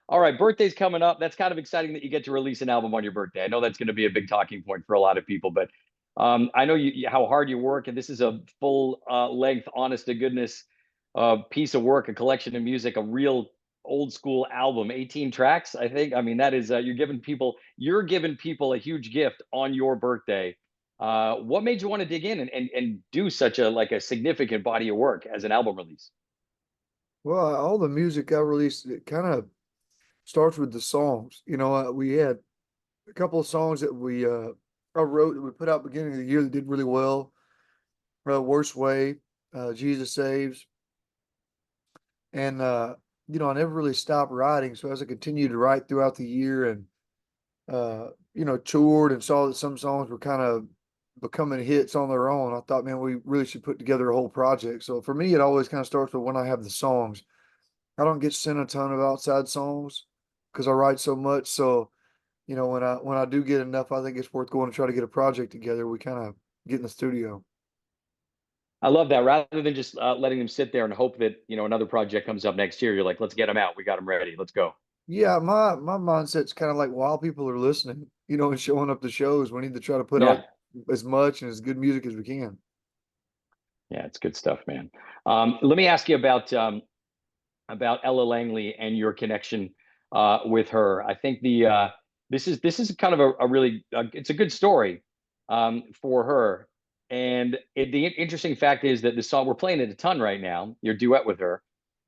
All right, birthday's coming up. That's kind of exciting that you get to release an album on your birthday. I know that's going to be a big talking point for a lot of people, but I know how hard you work, and this is a full length, honest to goodness piece of work, a collection of music, a real old school album, 18 tracks, I think. I mean, that is you're giving people a huge gift on your birthday. What made you want to dig in and do such a significant body of work as an album release? Well, all the music I released, it kind of starts with the songs. We had a couple of songs that I wrote that we put out beginning of the year that did really well. Worst Way, Jesus Saves, and I never really stopped writing. So as I continued to write throughout the year and toured and saw that some songs were kind of becoming hits on their own, I thought, man, we really should put together a whole project. So for me, it always kind of starts with when I have the songs. I don't get sent a ton of outside songs because I write so much. So, when I do get enough, I think it's worth going to try to get a project together. We kind of get in the studio. I love that. Rather than just letting them sit there and hope that another project comes up next year, you're like, let's get them out. We got them ready. Let's go. Yeah, my mindset's kind of like while people are listening, and showing up to shows, we need to try to put out Yeah, as much and as good music as we can. yeah, it's good stuff, man. Let me ask you about Ella Langley and your connection with her. I think the this is kind of a really it's a good story for her. And the interesting fact is that the song we're playing it a ton right now, your duet with her.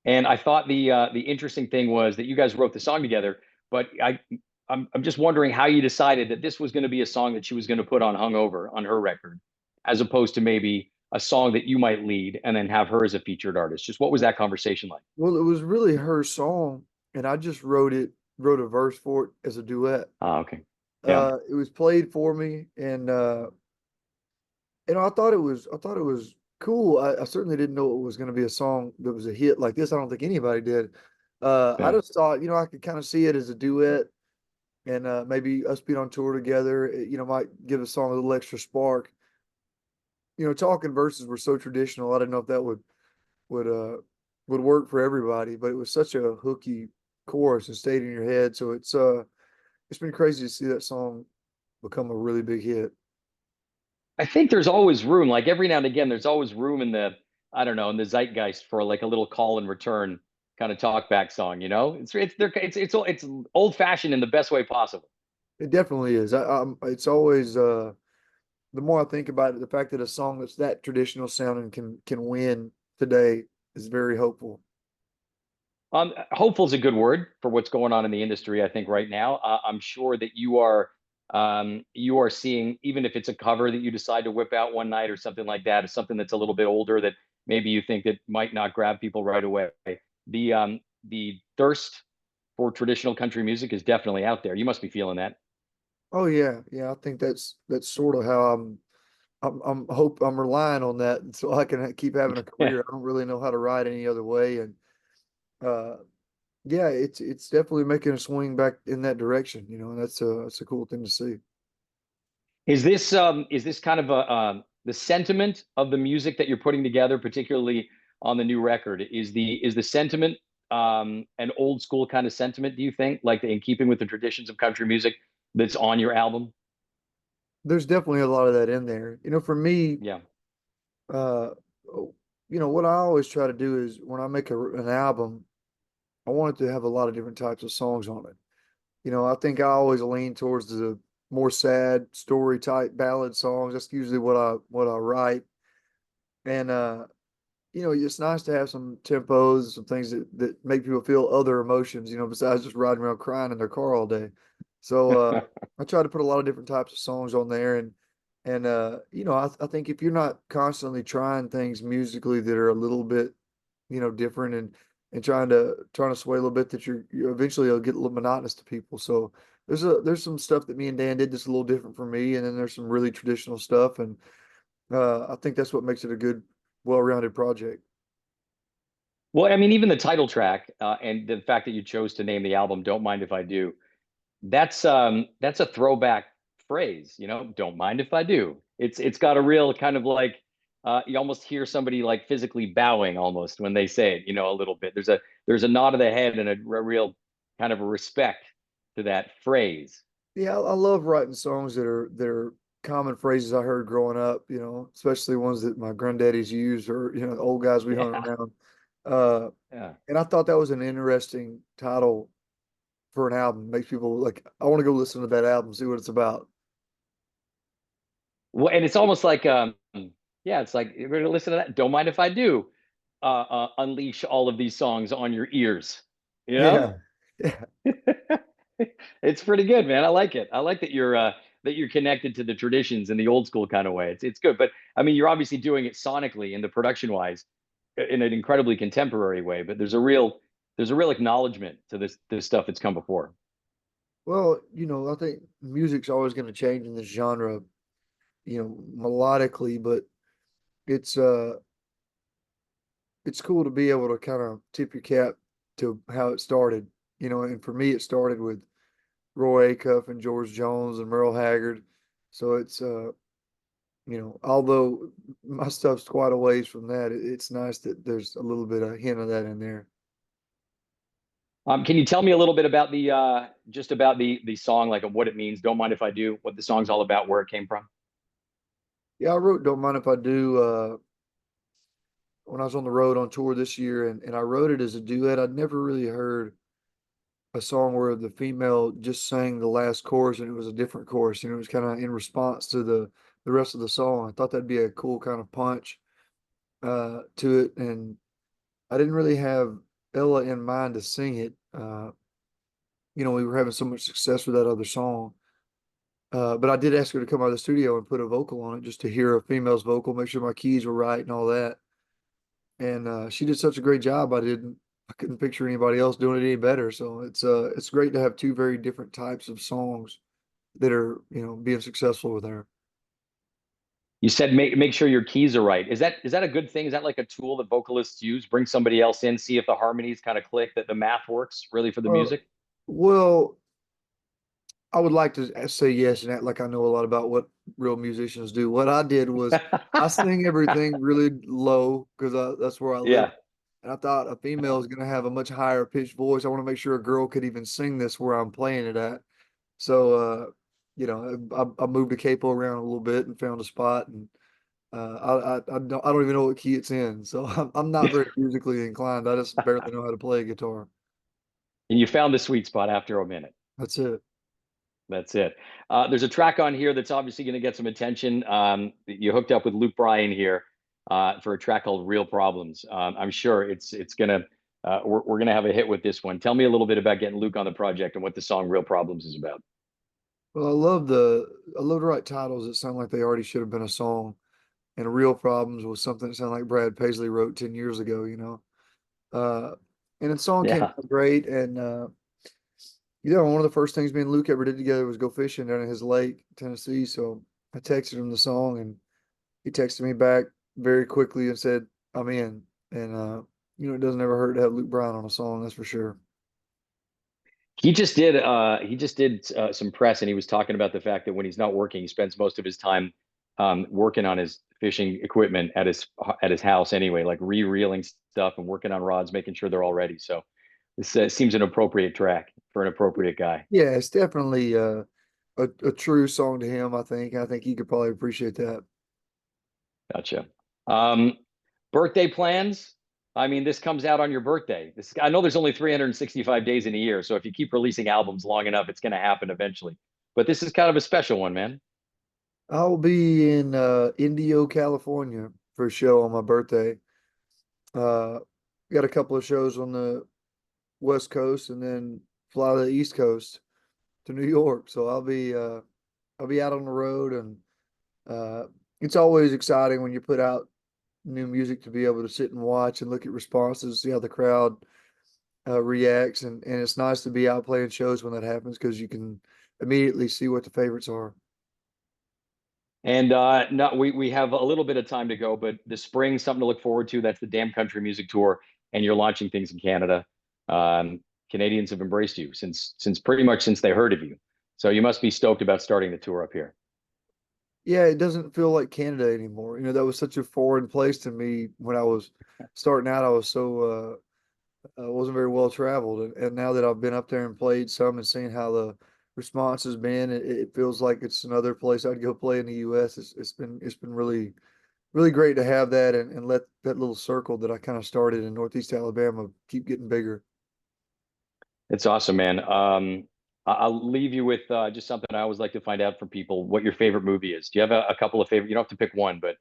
And I thought the interesting thing was that you guys wrote the song together, but I'm just wondering how you decided that this was going to be a song that she was going to put on Hungover on her record, as opposed to maybe a song that you might lead and then have her as a featured artist. Just what was that conversation like? Well, it was really her song, and I just wrote a verse for it as a duet. Okay. Yeah. It was played for me, and I thought it was cool. I certainly didn't know it was going to be a song that was a hit like this. I don't think anybody did. I Yeah. just thought, I could kind of see it as a duet, and maybe us being on tour together, might give the song a little extra spark. Talking verses were so traditional. I didn't know if that would uh would work for everybody, but it was such a hooky chorus and stayed in your head. So it's been crazy to see that song become a really big hit. I think there's always room, like every now and again, there's always room in the, I don't know, in the zeitgeist for like a little call and return kind of talk back song, it's old fashioned in the best way possible. It definitely is. It's always the more I think about it, the fact that a song that's that traditional sounding can win today is very hopeful. Hopeful is a good word for what's going on in the industry. I think right now, I'm sure that you are seeing, even if it's a cover that you decide to whip out one night or something like that, or something that's a little bit older that maybe you think that might not grab people right away. The thirst for traditional country music is definitely out there. You must be feeling that. Oh yeah, yeah. I think that's sort of how I'm relying on that so I can keep having a Yeah. career. I don't really know how to write any other way, and uh, yeah, it's definitely making a swing back in that direction. And that's a cool thing to see. Is this kind of the sentiment of the music that you're putting together, particularly on the new record? Is the sentiment an old school kind of sentiment? Do you think, like in keeping with the traditions of country music that's on your album? There's definitely a lot of that in there. For me, Yeah. uh, what I always try to do is when I make an album, I want it to have a lot of different types of songs on it. I think I always lean towards the more sad story type ballad songs. That's usually what I write. And it's nice to have some tempos, some things that make people feel other emotions, besides just riding around crying in their car all day. So I try to put a lot of different types of songs on there, and I think if you're not constantly trying things musically that are a little bit, different and trying to sway a little bit, that you eventually it'll get a little monotonous to people. So there's some stuff that me and Dan did that's a little different for me, and then there's some really traditional stuff, and I think that's what makes it a good, well-rounded project. Well, I mean, even the title track and the fact that you chose to name the album "Don't Mind If I Do," that's a throwback phrase, don't mind if I do. It's got a real kind of like you almost hear somebody like physically bowing almost when they say it, a little bit. There's a nod of the head and a real kind of a respect to that phrase. Yeah, I love writing songs that are common phrases I heard growing up, especially ones that my granddaddies used or, the old guys we hung Yeah, around. Uh, yeah. and I thought that was an interesting title for an album. Makes people like, I want to go listen to that album, see what it's about. Well, and it's almost like, yeah, it's like you're gonna listen to that. Don't mind if I do. Unleash all of these songs on your ears. You know, Yeah. Yeah. it's pretty good, man. I like it. I like that you're connected to the traditions in the old school kind of way. It's good, but I mean, you're obviously doing it sonically and the production wise in an incredibly contemporary way. But there's a real acknowledgement to this stuff that's come before. Well, I think music's always going to change in this genre, melodically, but it's uh it's cool to be able to kind of tip your cap to how it started. And for me it started with Roy Acuff and George Jones and Merle Haggard. So although my stuff's quite a ways from that, it's nice that there's a little bit of hint of that in there. Can you tell me a little bit about the just about the song, like of what it means? Don't mind if I do. What the song's all about, where it came from. Yeah, I wrote Don't Mind If I Do when I was on the road on tour this year, and I wrote it as a duet. I'd never really heard a song where the female just sang the last chorus and it was a different chorus, and it was kind of in response to the rest of the song. I thought that'd be a cool kind of punch to it, and I didn't really have Ella in mind to sing it. We were having so much success with that other song. But I did ask her to come out of the studio and put a vocal on it just to hear a female's vocal, make sure my keys were right and all that. And she did such a great job. I couldn't picture anybody else doing it any better. So it's great to have two very different types of songs that are, being successful with her. You said make sure your keys are right. Is that a good thing? Is that like a tool that vocalists use? Bring somebody else in, see if the harmonies kind of click, that the math works really for the Uh, music. well, I would like to say yes and act like I know a lot about what real musicians do. What I did was I sing everything really low because that's where I live. Yeah. And I thought a female is going to have a much higher pitched voice. I want to make sure a girl could even sing this where I'm playing it at. So, I moved the capo around a little bit and found a spot, and I don't even know what key it's in. So I'm not very musically inclined. I just barely know how to play a guitar. And you found the sweet spot after a minute. That's it. That's it. There's a track on here that's obviously going to get some attention. You hooked up with Luke Bryan here for a track called "Real Problems." I'm sure it's gonna we're gonna have a hit with this one. Tell me a little bit about getting Luke on the project and what the song "Real Problems" is about. Well, I love to write titles that sound like they already should have been a song. And Real Problems was something that sounded like Brad Paisley wrote 10 years ago. Uh, and the song came Yeah. out great. And, one of the first things me and Luke ever did together was go fishing down in his lake, Tennessee. So I texted him the song and he texted me back very quickly and said, I'm in. And, it doesn't ever hurt to have Luke Bryan on a song, that's for sure. He just did some press and he was talking about the fact that when he's not working, he spends most of his time working on his fishing equipment at his house anyway, like re-reeling stuff and working on rods, making sure they're all ready. So this seems an appropriate track for an appropriate guy. Yeah, it's definitely a true song to him, I think. I think he could probably appreciate that. Gotcha. Um, Birthday plans? I mean, this comes out on your birthday. I know there's only 365 days in a year, so if you keep releasing albums long enough, it's going to happen eventually. But this is kind of a special one, man. I'll be in Indio, California for a show on my birthday. Uh, got a couple of shows on the West Coast and then fly to the East Coast to New York. So I'll be out on the road, and uh it's always exciting when you put out new music to be able to sit and watch and look at responses, see how the crowd reacts, and it's nice to be out playing shows when that happens because you can immediately see what the favorites are. And no, we have a little bit of time to go, but the spring, something to look forward to. That's the Damn Country Music Tour, and you're launching things in Canada. Canadians have embraced you since pretty much since they heard of you. So you must be stoked about starting the tour up here. Yeah, it doesn't feel like Canada anymore. That was such a foreign place to me when I was starting out. I was so wasn't very well traveled. And now that I've been up there and played some and seeing how the response has been, it feels like it's another place I'd go play in the US. It's been really great to have that and let that little circle that I kind of started in Northeast Alabama keep getting bigger. It's awesome, man. I'll leave you with just something I always like to find out from people what your favorite movie is. Do you have a couple of favorite? You don't have to pick one, but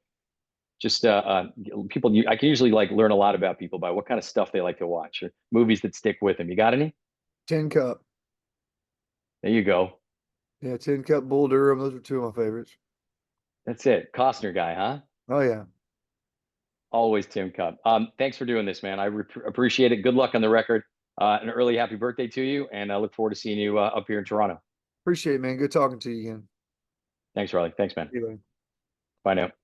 just people. I can usually like learn a lot about people by what kind of stuff they like to watch or movies that stick with them. You got any? Tin Cup. There you go. Yeah, Tin Cup, Bull Durham. Those are two of my favorites. That's it. Costner guy, huh? Oh yeah. Always Tim Cup. Thanks for doing this, man. I appreciate it. Good luck on the record. An early happy birthday to you, and I look forward to seeing you up here in Toronto. Appreciate it, man. Good talking to you again. Thanks, Riley. Thanks, man. See you later. Bye now.